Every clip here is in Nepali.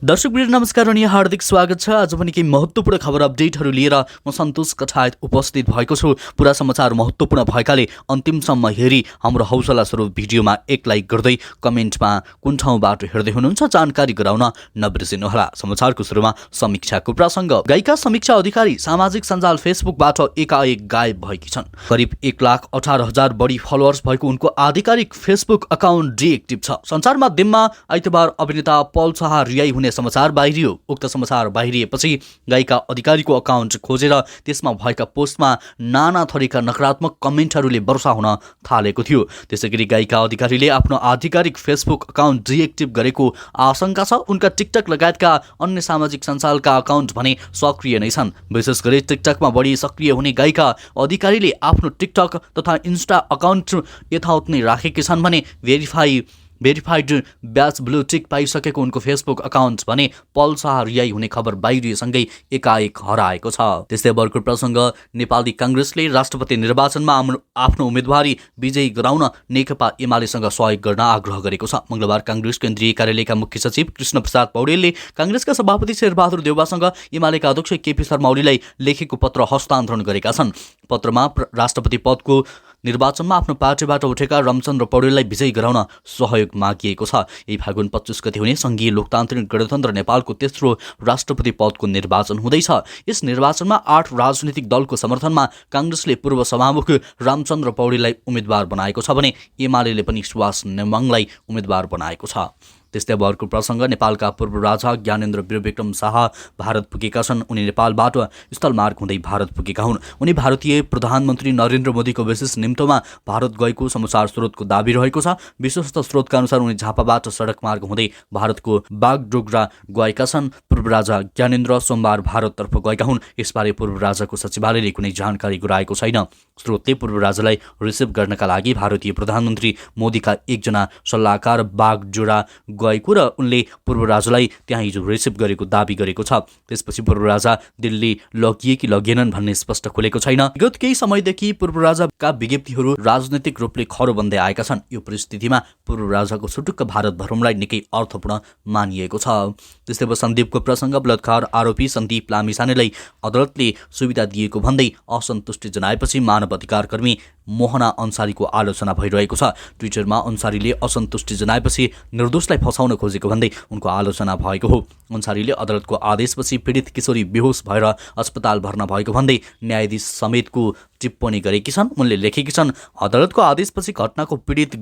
दर्शकवृन्द नमस्कार अनि हार्दिक स्वागत छ। आज पनि केही महत्त्वपूर्ण खबर अपडेटहरू लिएर म सन्तोष कठायत उपस्थित भएको छु। पुरा समाचार महत्त्वपूर्ण भएकाले अन्तिमसम्म हेरी हाम्रो हौसला स्वरूप भिडियोमा एक लाइक गर्दै कमेन्टमा कुन ठाउँबाट हेर्दै हुनुहुन्छ जानकारी गराउन नबिर्सिनुहोला। समाचारको सुरुमा समीक्षाको प्रसङ्ग। गायिका समीक्षा अधिकारी सामाजिक सञ्जाल फेसबुकबाट एकाएक गायब भएकी छन्। करिब 1,18,000 बढी फलोअर्स भएको उनको आधिकारिक फेसबुक अकाउन्ट डिएक्टिभ छ। सञ्चार माध्यममा आइतबार अभिनेता पल शाह रिहाई हुने समाचार बाहिरियो। उक्त समाचार बाहिरिएपछि गायिका अधिकारीको अकाउन्ट खोजेर त्यसमा भएका पोस्टमा नाना थरीका नकारात्मक कमेन्टहरूले वर्षा हुन थालेको थियो। त्यसैगरी गायिका अधिकारीले आफ्नो आधिकारिक फेसबुक अकाउन्ट डिएक्टिभ गरेको आशंका छ। उनका टिकटक लगायतका अन्य सामाजिक सञ्जालका अकाउन्ट भने सक्रिय नै छन्। विशेष गरी टिकटकमा बढी सक्रिय हुने गायिका अधिकारीले आफ्नो टिकटक तथा इन्स्टा अकाउन्ट यथावत नै राखेकी छन् भने भेरिफाइड ब्याच ब्लू टिक पाइसकेको उनको फेसबुक अकाउन्ट भने पल शाह रिहाई हुने खबर बाहिरिएसँगै एकाएक हराएको छ। त्यस्तै अर्को प्रसङ्ग, नेपाली काङ्ग्रेसले राष्ट्रपति निर्वाचनमा आफ्नो उम्मेदवारी विजयी गराउन नेकपा एमालेसँग सहयोग गर्न आग्रह गरेको छ। मङ्गलबार काङ्ग्रेस केन्द्रीय कार्यालयका मुख्य सचिव कृष्ण प्रसाद पौडेलले काङ्ग्रेसका सभापति शेरबहादुर देउवासँग एमालेका अध्यक्ष केपी शर्मा ओलीलाई लेखेको पत्र हस्तान्तरण गरेका छन्। पत्रमा राष्ट्रपति पदको निर्वाचनमा आफ्नो पार्टीबाट उठेका रामचन्द्र पौडेललाई विजयी गराउन सहयोग मागिएको छ। यही फागुन 25 गते हुने संघीय लोकतान्त्रिक गणतन्त्र नेपालको तेस्रो राष्ट्रपति पदको निर्वाचन हुँदैछ। यस निर्वाचनमा 8 राजनीतिक दलको समर्थनमा काङ्ग्रेसले पूर्व सभामुख रामचन्द्र पौडेललाई उम्मेद्वार बनाएको छ भने एमालेले पनि सुवास नेमाङलाई उम्मेद्वार बनाएको छ। त्यस्तै अर्को प्रसङ्ग, नेपालका पूर्व राजा ज्ञानेन्द्र वीरविक्रम शाह भारत पुगेका छन्। उनी नेपालबाट स्थलमार्ग हुँदै भारत पुगेका हुन्। उनी भारतीय प्रधानमन्त्री नरेन्द्र मोदीको विशेष निम्तोमा भारत गएको समाचार स्रोतको दाबी रहेको छ। विश्वस्त स्रोतका अनुसार उनी झापाबाट सडक मार्ग हुँदै भारतको बागडोग्रा गएका छन्। पूर्व राजा ज्ञानेन्द्र सोमबार भारततर्फ गएका हुन्। यसबारे पूर्व राजाको सचिवालयले कुनै जानकारी गराएको छैन। स्रोतले पूर्व राजालाई रिसिभ गर्नका लागि भारतीय प्रधानमन्त्री मोदीका एकजना सल्लाहकार बागडोग्रा गएको र उनले पूर्व राजालाई त्यहाँ हिजो रिसिभ गरेको दाबी गरेको छ। त्यसपछि पूर्व राजा दिल्ली लगिए कि लगिएनन् भन्ने स्पष्ट खुलेको छैन। विगत केही समयदेखि पूर्व राजाका विज्ञप्तिहरू राजनैतिक रूपले खरो बन्दै आएका छन्। यो परिस्थितिमा पूर्व राजाको सुटुक्क भारत भ्रमणलाई निकै अर्थपूर्ण मानिएको छ। त्यस्तै सन्दीपको प्रसङ्ग, बलात्कार आरोपी सन्दीप लामिछानेलाई अदालतले सुविधा दिएको भन्दै असन्तुष्टि जनाएपछि मानव अधिकार कर्मी मोहना अन्सारीको आलोचना भइरहेको छ। ट्विटरमा अन्सारीले असन्तुष्टि जनाएपछि निर्दोषलाई फसाउन खोजेको भन्दै उनको आलोचना भएको हो। अन्सारीले अदालतको आदेशपछि पीडित किशोरी बेहोस भएर अस्पताल भर्ना भएको भन्दै न्यायाधीश समेतको टिप्पणी गरेकी छन्। उनले लेखेकी छन्, अदालतको आदेशपछि घटनाको पीडित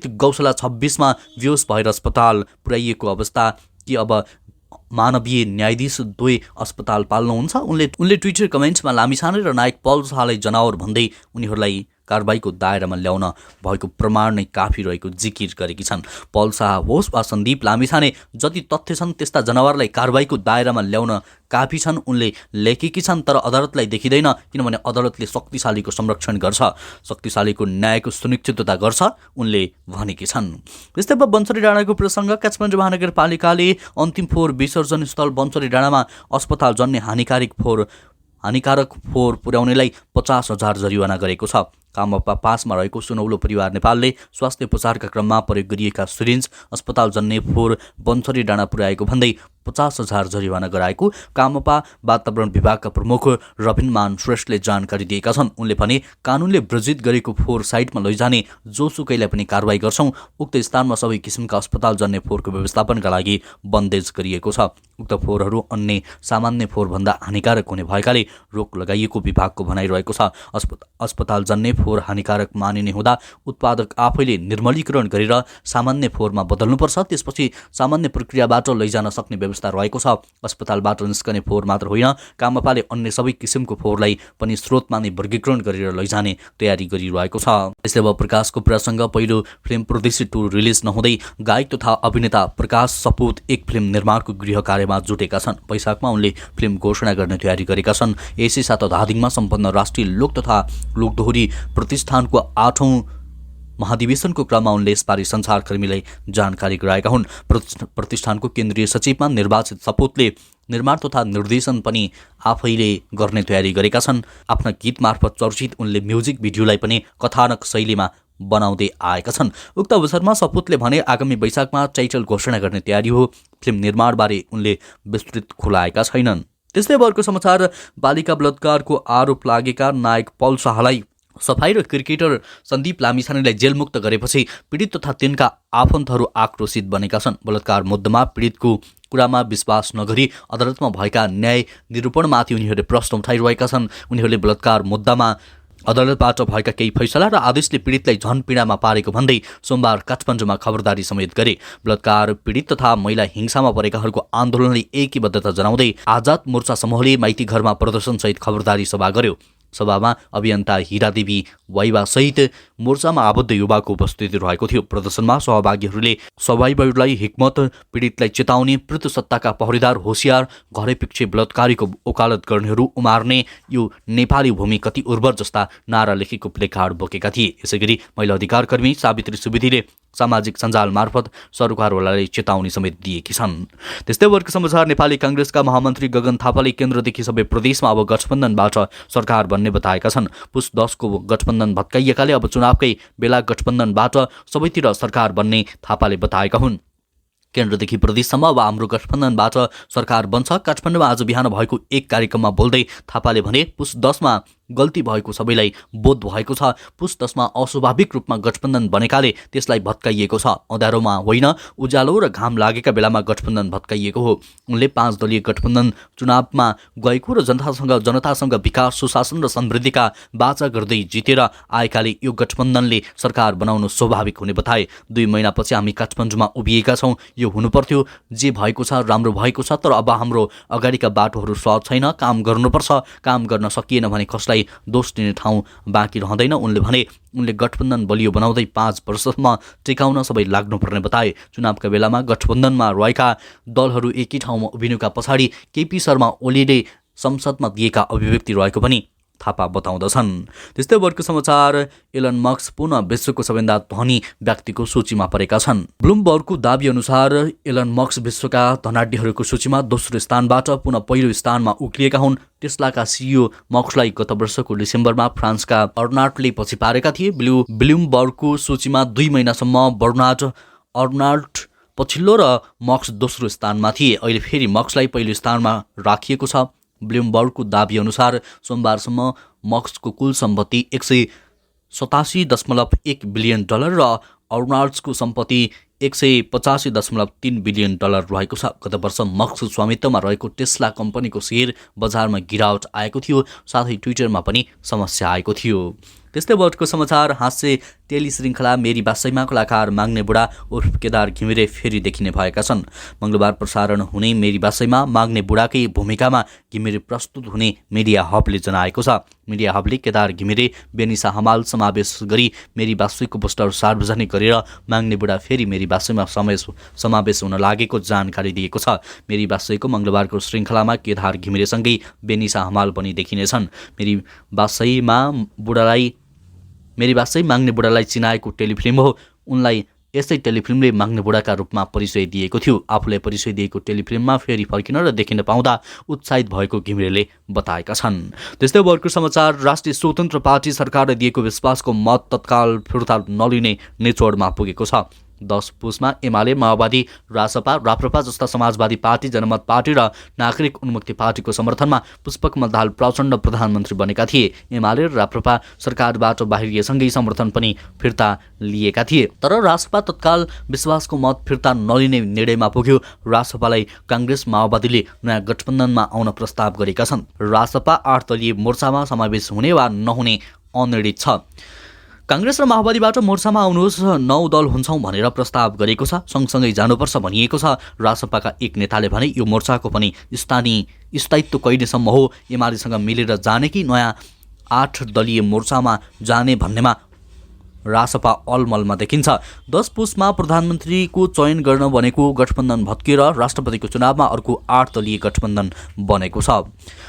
गौशाला 26 मा बेहोस भएर अस्पताल पुर्याइएको अवस्था कि अब मानवीय न्यायाधीश दुवै अस्पताल पाल्नुहुन्छ। उनले ट्विटर कमेन्ट्समा लामिछाने र नायक पल शाहलाई जनावर भन्दै उनीहरूलाई कारबाहीको दायरामा ल्याउन भएको प्रमाण नै काफी रहेको जिकिर गरेकी छन्। पल शाह होस् वा सन्दीप लामिछाने, जति तथ्य छन् त्यस्ता जनावरलाई कारबाहीको दायरामा ल्याउन काफी छन् उनले लेखेकी छन्। तर अदालतलाई देखिँदैन, किनभने अदालतले शक्तिशालीको संरक्षण गर्छ, शक्तिशालीको न्यायको सुनिश्चितता गर्छ उनले भनेकी छन्। त्यस्तै बन्सरी डाँडाको प्रसङ्ग, काठमाडौँ महानगरपालिकाले अन्तिम फोहोर विसर्जन स्थल बन्सरी डाँडामा अस्पताल जन्ने हानिकारक फोहोर पुर्याउनेलाई 50,000 जरिवाना गरेको छ। कामपा 5 मा रहेको सुनौलो परिवार नेपालले स्वास्थ्य उपचारका क्रममा प्रयोग गरिएका सिरिन्ज अस्पताल जन्ने फोहोर बन्सरी डाँडा पुर्याएको भन्दै 50,000 जरिवाना गराएको कामपा वातावरण विभागका प्रमुख रविनमान श्रेष्ठले जानकारी दिएका छन्। उनले भने, कानुनले वर्जित गरेको फोहोर साइटमा लैजाने जोसुकैलाई पनि कारवाही गर्छौं। उक्त स्थानमा सबै किसिमका अस्पताल जन्ने फोहोरको व्यवस्थापनका लागि बन्देज गरिएको छ। उक्त फोहोरहरू अन्य सामान्य फोहोरभन्दा हानिकारक हुने भएकाले रोक लगाइएको विभागको भनाइरहेको छ। अस्पताल जन्ने फोहोर हानिकारक मानिने हुँदा उत्पादक आफैले निर्मलीकरण गरेर सामान्य फोहोरमा बदल्नुपर्छ। त्यसपछि सामान्य प्रक्रियाबाट लैजान सक्ने व्यवस्था रहेको छ। अस्पतालबाट निस्कने फोहोर मात्र होइन, कामपाले अन्य सबै किसिमको फोहोरलाई पनि स्रोतमा नै वर्गीकरण गरेर लैजाने तयारी गरिरहेको छ। त्यसै प्रकाशको प्रसङ्ग, पहिलो फिल्म परदेशी 2 रिलिज नहुँदै गायक तथा अभिनेता प्रकाश सपुत एक फिल्म निर्माणको गृह कार्यमा जुटेका छन्। वैशाखमा उनले फिल्म घोषणा गर्ने तयारी गरेका छन्। यसै साथ धादिङमा सम्पन्न राष्ट्रिय लोक तथा लोकदोहोरी प्रतिष्ठानको 8औं महाधिवेशनको क्रममा उनले यसबारे सञ्चारकर्मीलाई जानकारी गराएका हुन्। प्रतिष्ठानको केन्द्रीय सचिवमा निर्वाचित सपुतले निर्माण तथा निर्देशन पनि आफैले गर्ने तयारी गरेका छन्। आफ्ना गीत मार्फत चर्चित उनले म्युजिक भिडियोलाई पनि कथानक शैलीमा बनाउँदै आएका छन्। उक्त अवसरमा सपुतले भने आगामी वैशाखमा टाइटल घोषणा गर्ने तयारी हो। फिल्म निर्माणबारे उनले विस्तृत खुलाएका छैनन्। त्यस्तै अर्को समाचार, बालिका बलात्कारको आरोप लागेका नायक पल शाहलाई सफाई र क्रिकेटर सन्दीप लामिछानेलाई जेलमुक्त गरेपछि पीडित तथा तिनका आफन्तहरू आक्रोशित बनेका छन्। बलात्कार मुद्दामा पीडितको कुरामा विश्वास नगरी अदालतमा भएका न्याय निरूपणमाथि उनीहरूले प्रश्न उठाइरहेका छन्। उनीहरूले बलात्कार मुद्दामा अदालतबाट भएका केही फैसला र आदेशले पीडितलाई झन पीडामा पारेको भन्दै सोमबार काठमाडौँमा खबरदारी समेत गरे। बलात्कार पीडित तथा महिला हिंसामा परेकाहरूको आन्दोलनले एकीबद्धता जनाउँदै आजाद मोर्चा समूहले माइती घरमा प्रदर्शनसहित खबरदारी सभा गर्यो। सभामा अभियन्ता हिरादेवी वाइवासहित मोर्चामा आबद्ध युवाको उपस्थिति रहेको थियो। प्रदर्शनमा सहभागीहरूले सवाईबाईलाई हिक्मत, पीडितलाई चेताउने, प्रजासत्ताका पहरेदार होसियार, घरैपिच्छे बलात्कारीको वकालत गर्नेहरू उमार्ने, यो नेपाली भूमि कति उर्वर जस्ता नारा लेखेको प्लेकार्ड बोकेका थिए। यसैगरी महिला अधिकार कर्मी सावित्री सुवेदीले सामाजिक सञ्जाल मार्फत सरकारवालालाई चेतावनी समेत दिएकी छन्। त्यस्तै वर्ग समाचार, नेपाली काङ्ग्रेसका महामन्त्री गगन थापाले केन्द्रदेखि सबै प्रदेशमा अब गठबन्धनबाट सरकार बन्ने बताएका छन्। पुस 10 को गठबन्धन भत्काइएकाले अब चुनावकै बेला गठबन्धनबाट सबैतिर सरकार बन्ने थापाले बताएका हुन्। केन्द्रदेखि प्रदेशसम्म अब हाम्रो गठबन्धनबाट सरकार बन्छ। काठमाडौँमा आज बिहान भएको एक कार्यक्रममा बोल्दै थापाले भने, पुस 10 मा गल्ती भएको सबैलाई बोध भएको छ। पुस 10 मा अस्वाभाविक रूपमा गठबन्धन बनेकाले त्यसलाई भत्काइएको छ। अँध्यारोमा होइन, उज्यालो र घाम लागेका बेलामा गठबन्धन भत्काइएको हो। उनले 5 दलीय गठबन्धन चुनावमा गएको र जनतासँग विकास, सुशासन र समृद्धिका बाचा गर्दै जितेर आएकाले यो गठबन्धनले सरकार बनाउनु स्वाभाविक हुने बताए। 2 महिनापछि हामी काठमाडौँमा उभिएका छौँ। यो हुनुपर्थ्यो, जे भएको छ राम्रो भएको छ, तर अब हाम्रो अगाडिका बाटोहरू सहज छैन। काम गर्नुपर्छ। काम गर्न सकिएन भने कसलाई दोष दिने ठाउँ बाँकी रहँदैन। उनले गठबन्धन बलियो बनाउँदै 5 वर्षसम्म टिकाउन सबै लाग्नुपर्ने बताए। चुनावका बेलामा गठबन्धनमा रहेका दलहरू एकै ठाउँमा उभिनुका पछाडि केपी शर्मा ओलीले संसदमा दिएका अभिव्यक्ति रहेको पनि थापा बताउँदछन्। त्यस्तै वर्ग समाचार, एलन मस्क पुनः विश्वको सबैभन्दा धनी व्यक्तिको सूचीमा परेका छन्। ब्लुमबर्गको दाबी अनुसार एलन मस्क विश्वका धनाढ्यहरूको सूचीमा दोस्रो स्थानबाट पुनः पहिलो स्थानमा उक्लिएका हुन्। टेस्लाका सिइओ मस्कलाई गत वर्षको डिसेम्बरमा फ्रान्सका अर्नाल्डले पछि पारेका थिए। ब्लुमबर्गको सूचीमा 2 महिनासम्म अर्नाल्ड पछिल्लो र मस्क दोस्रो स्थानमा थिए। अहिले फेरि मस्कलाई पहिलो स्थानमा राखिएको छ। ब्लुमबर्गको दाबी अनुसार सोमबारसम्म मस्कको कुल सम्पत्ति $187.1 बिलियन र अर्नाल्ड्सको सम्पत्ति $185.3 बिलियन रहेको छ। गत वर्ष मस्कको स्वामित्वमा रहेको टेस्ला कम्पनीको सेयर बजारमा गिरावट आएको थियो। साथै ट्विटरमा पनि समस्या आएको थियो। त्यस्तै वर्गको समाचार, हास्य टेलिश्रृङ्खला मेरी बासैमा कलाकार माग्ने बुढा उर्फ केदार घिमिरे फेरि देखिने भएका छन्। मङ्गलबार प्रसारण हुने मेरी बासैमा माग्ने बुढाकै भूमिकामा घिमिरे प्रस्तुत हुने मिडिया हबले जनाएको छ। मिडिया हबले केदार घिमिरे, बेनिसा हमाल समावेश गरी मेरी बासैको पोस्टर सार्वजनिक गरेर माग्ने बुढा फेरि मेरी बासैमा समावेश हुन लागेको जानकारी दिएको छ। मेरी बासैको मङ्गलबारको श्रृङ्खलामा केदार घिमिरेसँगै बेनिसा हमाल पनि देखिनेछन्। मेरी बासै माग्ने बुढालाई चिनाएको टेलिफिल्म हो। उनलाई यसै टेलिफिल्मले माग्ने बुढाका रूपमा परिचय दिएको थियो। आफूलाई परिचय दिएको टेलिफिल्ममा फेरि फर्किन र देखिन पाउँदा उत्साहित भएको घिमिरेले बताएका छन्। त्यस्तै वर्गको समाचार, राष्ट्रिय स्वतन्त्र पार्टी सरकारले दिएको विश्वासको मत तत्काल फिर्ता नलिने निचोडमा पुगेको छ। 10 पुसमा एमाले, माओवादी, राप्रपा जस्ता समाजवादी पार्टी, जनमत पार्टी र नागरिक उन्मुक्ति पार्टीको समर्थनमा पुष्पक मल्लहाल प्रचण्ड प्रधानमन्त्री बनेका थिए। एमाले र राप्रपा सरकारबाट बाहिरिएसँगै समर्थन पनि फिर्ता लिएका थिए। तर रासपा तत्काल विश्वासको मत फिर्ता नलिने निर्णयमा पुग्यो। रासपालाई काङ्ग्रेस, माओवादीले नयाँ गठबन्धनमा आउन प्रस्ताव गरेका छन्। रासपा 8 दलीय मोर्चामा समावेश हुने वा नहुने अनिर्णित छ। काङ्ग्रेस र माओवादीबाट मोर्चामा आउनुहोस्, 9 दल हुन्छौँ भनेर प्रस्ताव गरेको छ। सँगसँगै जानुपर्छ भनिएको छ। रासपाका एक नेताले भने यो मोर्चाको पनि स्थायित्व कहिलेसम्म हो, एमालेसँग मिलेर जाने कि नयाँ 8 दलीय मोर्चामा जाने भन्नेमा रासपा अलमलमा देखिन्छ। 10 पुसमा प्रधानमन्त्रीको चयन गर्न बनेको गठबन्धन भत्किएर राष्ट्रपतिको चुनावमा अर्को 8 दलीय गठबन्धन बनेको छ।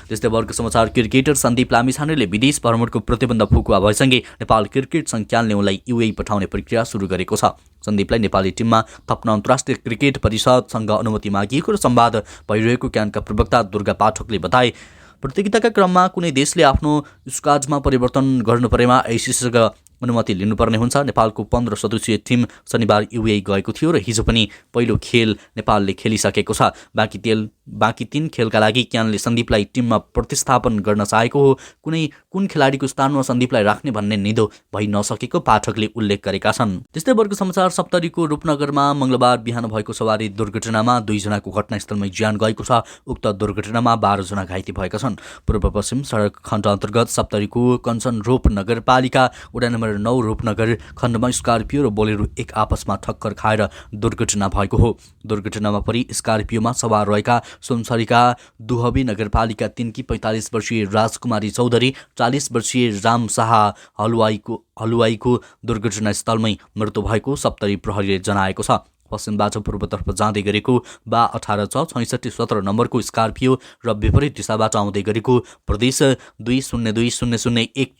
त्यस्तै वर्ग समाचार, क्रिकेटर सन्दीप लामिछानेले विदेश भ्रमणको प्रतिबन्ध फुकुवा भएसँगै नेपाल क्रिकेट सङ्घले उनलाई युए पठाउने प्रक्रिया सुरु गरेको छ। सन्दीपलाई नेपाली टिममा थप्न अन्तर्राष्ट्रिय क्रिकेट परिषदसँग अनुमति मागिएको र संवाद भइरहेको क्यानका प्रवक्ता दुर्गा पाठकले बताए। प्रतियोगिताका क्रममा कुनै देशले आफ्नो स्क्वाडमा परिवर्तन गर्नु परेमा आइसिसीसँग अनुमति लिनुपर्ने हुन्छ। नेपालको 15 सदस्यीय टिम शनिबार युए गएको थियो र हिजो पनि पहिलो खेल नेपालले खेलिसकेको छ। बाँकी 3 खेलका लागि क्यानले सन्दीपलाई टिममा प्रतिस्थापन गर्न चाहेको हो। कुन खेलाडीको स्थानमा सन्दीपलाई राख्ने भन्ने निदो भइ नसकेको पाठकले उल्लेख गरेका छन्। त्यस्तै वर्ग समाचार सप्तरीको रूपनगरमा मंगलबार बिहान भएको सवारी दुर्घटनामा 2 जनाको घटनास्थलमै ज्यान गएको छ। उक्त दुर्घटनामा 12 जना घाइते भएका छन्। पूर्व पश्चिम सडक खण्ड अन्तर्गत सप्तरीको कञ्चनरोप नगरपालिका वडा नम्बर 9 रूपनगर खण्डमा स्कर्पियो र बोलेरो एक आपसमा ठक्कर खाएर दुर्घटना भएको हो। दुर्घटनामा परि स्कर्पियोमा सवार रहेका सोमसरीका दुहबी नगरपालिका 3 की 45 वर्षीय राजकुमारी चौधरी, 40 वर्षीय राम शाह हलुवाईको दुर्घटनास्थलमै मृत्यु भएको सप्तरी प्रहरीले जनाएको छ। पश्चिमबाट पूर्वतर्फ जाँदै गरेको बा 18 नम्बरको स्कर्पियो र विपरीत दिशाबाट आउँदै गरेको प्रदेश 202001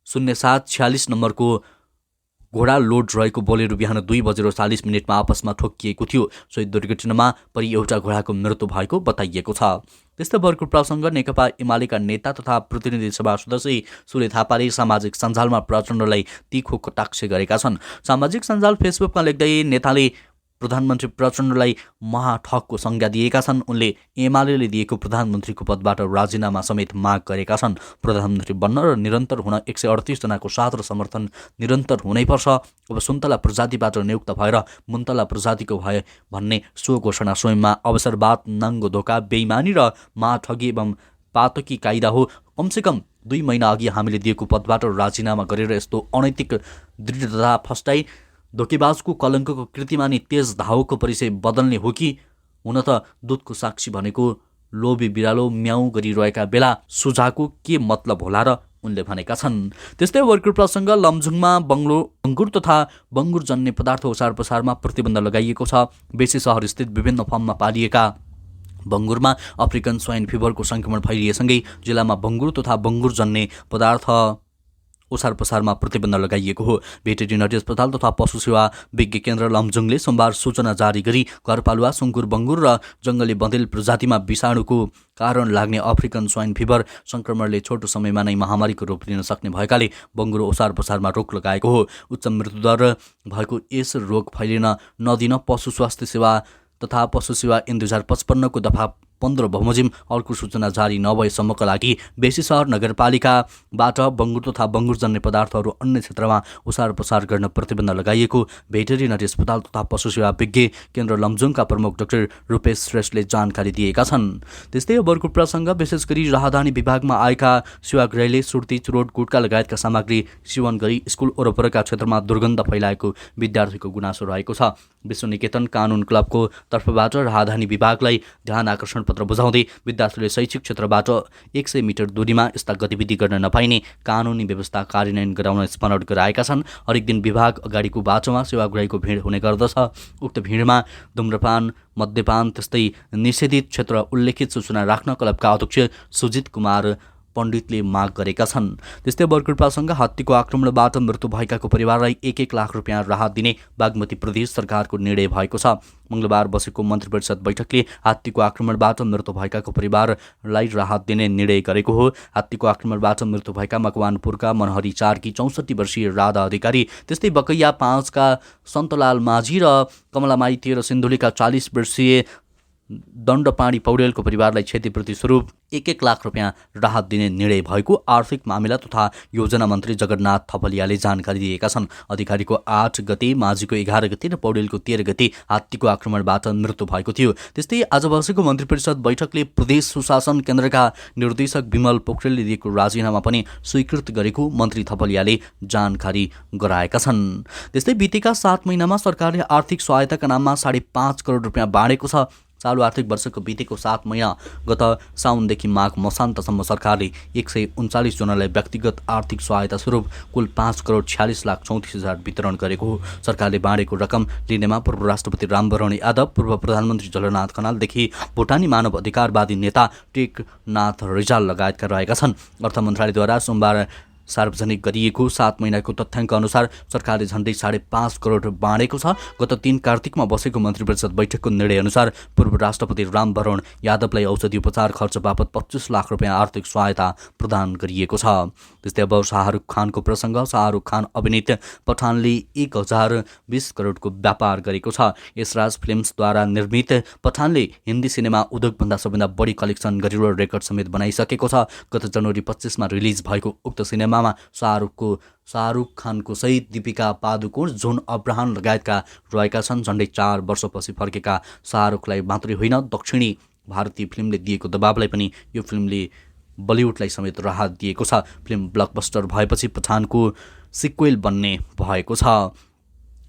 0746 नम्बरको घोडा लोड रहेको बोलेरो बिहान 2:40 आपसमा ठोकिएको थियो। सोही दुर्घटनामा परि एउटा घोडाको मृत्यु भएको बताइएको छ। त्यस्तै अर्को प्रसङ्ग नेकपा एमालेका नेता तथा प्रतिनिधि सभा सदस्य सूर्य थापाले सामाजिक सञ्जालमा प्रचण्डलाई तीखो कटाक्ष गरेका छन्। सामाजिक सञ्जाल फेसबुकमा लेख्दै नेताले प्रधानमन्त्री प्रचण्डलाई महाठगको संज्ञा दिएका छन्। उनले एमालेले दिएको प्रधानमन्त्रीको पदबाट राजीनामा समेत माग गरेका छन्। प्रधानमन्त्री बन्न र निरन्तर हुन 138 जनाको साथ र समर्थन निरन्तर हुनैपर्छ। अब सुन्तला प्रजातिबाट नियुक्त भएर मुन्तला प्रजातिको भए भन्ने सो घोषणा स्वयंमा अवसरवाद, नाङ्गो धोका, बेइमानी र महाठगी एवं पातकी कायदा हो। कमसेकम 2 महिना अघि हामीले दिएको पदबाट राजीनामा गरेर यस्तो अनैतिक दृढता फस्टाई धोकेबाजको कलङ्कको कृतिमा नि तेज धावको परिचय बदल्ने हो कि? हुन त दुधको साक्षी भनेको लोभी बिरालो म्याउ गरिरहेका बेला सुझाको के मतलब होला र उनले भनेका छन्। त्यस्तै अर्को प्रसङ्ग लमजुङमा बङ्गुर तथा बङ्गुर जन्य पदार्थ ओसार पसारमा प्रतिबन्ध लगाइएको छ। बेसी सहरस्थित विभिन्न फर्ममा पालिएका बङ्गुरमा अफ्रिकन स्वाइन फिभरको सङ्क्रमण फैलिएसँगै जिल्लामा बङ्गुर तथा बङ्गुर जन्य पदार्थ ओसार पसारमा प्रतिबन्ध लगाइएको हो। भेटेरिनरी अस्पताल तथा पशु सेवा विज्ञ केन्द्र लमजुङले सोमबार सूचना जारी गरी घरपालुवा सुँगुर बङ्गुर र जङ्गली बँदेल प्रजातिमा विषाणुको कारण लाग्ने अफ्रिकन स्वाइन फिभर सङ्क्रमणले छोटो समयमा नै महामारीको रूप लिन सक्ने भएकाले बङ्गुर ओसार पसारमा रोक लगाएको हो। उच्च मृत्युदर भएको यस रोग फैलिन नदिन पशु स्वास्थ्य सेवा तथा पशु सेवा ऐन 2055 को दफा 15 बमोजिम अर्को सूचना जारी नभएसम्मका लागि बेसी सहर नगरपालिकाबाट बङ्गुर तथा बङ्गुरजन्य पदार्थहरू अन्य क्षेत्रमा ओसार पसार गर्न प्रतिबन्ध लगाइएको भेटेरिनरी अस्पताल तथा पशु सेवा विज्ञ केन्द्र लमजुङका प्रमुख डाक्टर रूपेश श्रेष्ठले जानकारी दिएका छन्। त्यस्तै अर्को प्रसङ्ग विशेष गरी राहदानी विभागमा आएका सेवाग्राहीले सुर्ती, चुरोट, गुटका लगायतका सामग्री सेवन गरी स्कुल वरपरका क्षेत्रमा दुर्गन्ध फैलाएको विद्यार्थीको गुनासो रहेको छ। विश्वनिकेतन कानुन क्लबको तर्फबाट राहदानी विभागलाई ध्यान आकर्षण पत्र बुझाउँदै विद्यार्थीले शैक्षिक क्षेत्रबाट 100 मिटर दूरीमा यस्ता गतिविधि गर्न नपाइने कानुनी व्यवस्था कार्यान्वयन गराउन स्मरण गराएका छन्। हरेक दिन विभाग अगाडिको बाटोमा सेवाग्राहीको भिड हुने गर्दछ। उक्त भिडमा धुम्रपान, मद्यपान त्यस्तै निषेधित क्षेत्र उल्लेखित सूचना राख्न क्लबका अध्यक्ष सुजित कुमार पण्डितले माग गरेका छन्। त्यस्तै वर्ग प्रसङ्ग हात्तीको आक्रमणबाट मृत्यु भएकाको परिवारलाई 1-1 लाख रुपियाँ राहत दिने बागमती प्रदेश सरकारको निर्णय भएको छ। मंगलबार बसेको मन्त्री परिषद बैठकले हात्तीको आक्रमणबाट मृत्यु भएकाको परिवारलाई राहत दिने निर्णय गरेको हो। हात्तीको आक्रमणबाट मृत्यु भएका मकवानपुरका मनहरी 4 की 64 वर्षीय राधा अधिकारी, त्यस्तै बकैया 5 का सन्तलाल माझी र कमलामाई 13 सिन्धुलीका 40 वर्षीय दण्डपाणी पौडेलको परिवारलाई क्षतिपूर्ति स्वरूप 1-1 लाख रुपियाँ राहत दिने निर्णय भएको आर्थिक मामिला तथा योजना मन्त्री जगन्नाथ थपलियाले जानकारी दिएका छन्। अधिकारीको 8 गते, माझीको 11 गते र पौडेलको 13 गते हात्तीको आक्रमणबाट मृत्यु भएको थियो। त्यस्तै आज बसेको मन्त्री परिषद बैठकले प्रदेश सुशासन केन्द्रका निर्देशक विमल पोखरेलले दिएको राजीनामा पनि स्वीकृत गरेको मन्त्री थपलियाले जानकारी गराएका छन्। त्यस्तै बितेका 7 महिनामा सरकारले आर्थिक सहायताका नाममा 5.5 करोड रुपियाँ बाँडेको छ। चालु आर्थिक वर्षको बितेको 7 महिना गत साउनदेखि माघ मसान्तसम्म सरकारले 139 जनालाई व्यक्तिगत आर्थिक सहायता स्वरूप कुल 5 करोड 46 लाख 34 हजार वितरण गरेको हो। सरकारले बाँडेको रकम लिनेमा पूर्व राष्ट्रपति रामवरण यादव, पूर्व प्रधानमन्त्री जलनाथ खनालदेखि भुटानी मानव अधिकारवादी नेता टेकनाथ रिजाल लगायतका रहेका छन्। अर्थ मन्त्रालयद्वारा सोमबार सार्वजनिक गरिएको 7 महिनाको तथ्याङ्क अनुसार सरकारले झन्डै 5.5 करोड बाँडेको छ। गत 3 कार्तिकमा बसेको मन्त्रिपरिषद बैठकको निर्णय अनुसार पूर्व राष्ट्रपति रामवरण यादवलाई औषधि उपचार खर्च बापत 25 लाख रुपियाँ आर्थिक सहायता प्रदान गरिएको छ। त्यस्तै अब शाहरुख खानको प्रसङ्ग। शाहरुख खान अभिनीत पठानले 1020 करोडको व्यापार गरेको छ। यशराज फिल्म्सद्वारा निर्मित पठानले हिन्दी सिनेमा उद्योगभन्दा सबैभन्दा बढी कलेक्सन गरेर रेकर्ड समेत बनाइसकेको छ। गत जनवरी 25 मा रिलिज भएको उक्त सिनेमामा शाहरुख खानको सहित दीपिका पादुकोण, जोन अब्राहम लगायतका रहेका छन्। झन्डै 4 वर्षपछि फर्केका शाहरुखलाई मात्रै होइन, दक्षिणी भारतीय फिल्मले दिएको दबावलाई पनि यो फिल्मले बलिउडलाई समेत राहत दिएको छ। फिल्म ब्लकबस्टर भएपछि पठानको सिक्वेल बन्ने भएको छ।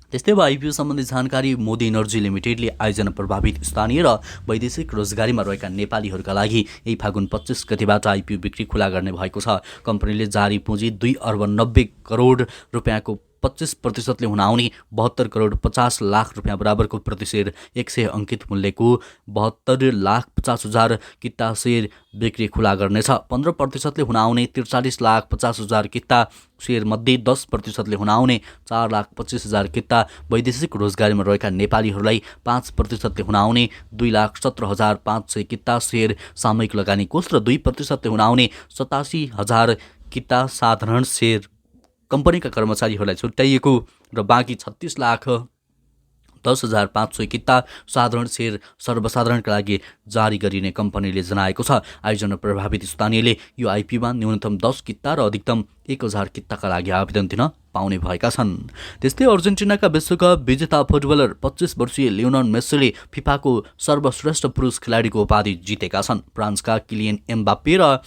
त्यस्तै अब आइपिओ सम्बन्धी जानकारी। मोदी इनर्जी लिमिटेडले आयोजना प्रभावित स्थानीय र वैदेशिक रोजगारीमा रहेका नेपालीहरूका लागि यही फागुन 25 गतिबाट आइपिओ बिक्री खुला गर्ने भएको छ। कम्पनीले जारी पुँजी 2 अर्ब 90 करोड रुपियाँको 25% हुन आउने 72 करोड 50 लाख रुपियाँ बराबरको प्रति सेयर 100 अङ्कित मूल्यको 72 लाख 50 हजार किता सेयर बिक्री खुला गर्नेछ। 15% हुन आउने 43 लाख 50 हजार किता सेयर मध्ये 10% हुन आउने 4 लाख 25 हजार किता वैदेशिक रोजगारीमा रहेका नेपालीहरूलाई, 5% हुन आउने 2 लाख 17 हजार 500 किता सेयर सामूहिक लगानी कोष र 2% हुन आउने 87 हजार किता साधारण सेयर कम्पनीका कर्मचारीहरूलाई छुट्याइएको र बाँकी 36 लाख 10 हजार 500 किता साधारण सेयर सर्वसाधारणका लागि जारी गरिने कम्पनीले जनाएको छ। आयोजना प्रभावित स्थानीयले यो आइपिओमा न्यूनतम 10 किता र अधिकतम 1000 किताका लागि आवेदन दिन पाउने भएका छन्। त्यस्तै अर्जेन्टिनाका विश्वकप विजेता फुटबलर 25 वर्षीय लियोनल मेस्सीले फिफाको सर्वश्रेष्ठ पुरुष खेलाडीको उपाधि जितेका छन्। फ्रान्सका किलियन एम्बाप्पे र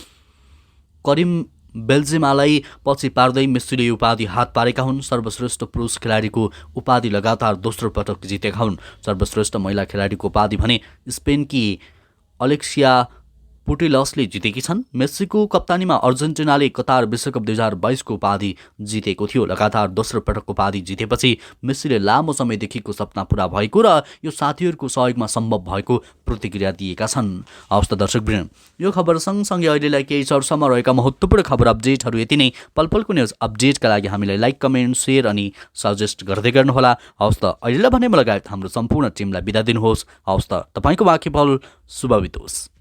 करिम बेल्जिमालाई पछि पार्दै मेस्सीले यो उपाधि हात पारेका हुन्। सर्वश्रेष्ठ पुरुष खेलाडीको उपाधि लगातार दोस्रो पटक जितेका हुन्। सर्वश्रेष्ठ महिला खेलाडीको उपाधि भने स्पेनकी अलेक्सिया पुटेलसले जितेकी छन्। मेस्सीको कप्तानीमा अर्जेन्टिनाले कतार विश्वकप 2022 को उपाधि जितेको थियो। लगातार दोस्रो पटकको उपाधि जितेपछि मेस्सीले लामो समयदेखिको सपना पूरा भएको र यो साथीहरूको सहयोगमा सम्भव भएको प्रतिक्रिया दिएका छन्। हवस् त दर्शकवृन्द, यो खबर सँगसँगै अहिलेलाई केही चर्चामा रहेका महत्त्वपूर्ण खबर अपडेटहरू यति नै। पलपलको न्युज अपडेटका लागि हामीलाई लाइक, कमेन्ट, सेयर अनि सजेस्ट गर्दै गर्नुहोला। हवस् त अहिलेलाई भने लगायत हाम्रो सम्पूर्ण टिमलाई बिदा दिनुहोस्। हवस् त, तपाईँको बाँकी पल शुभ बितोस्।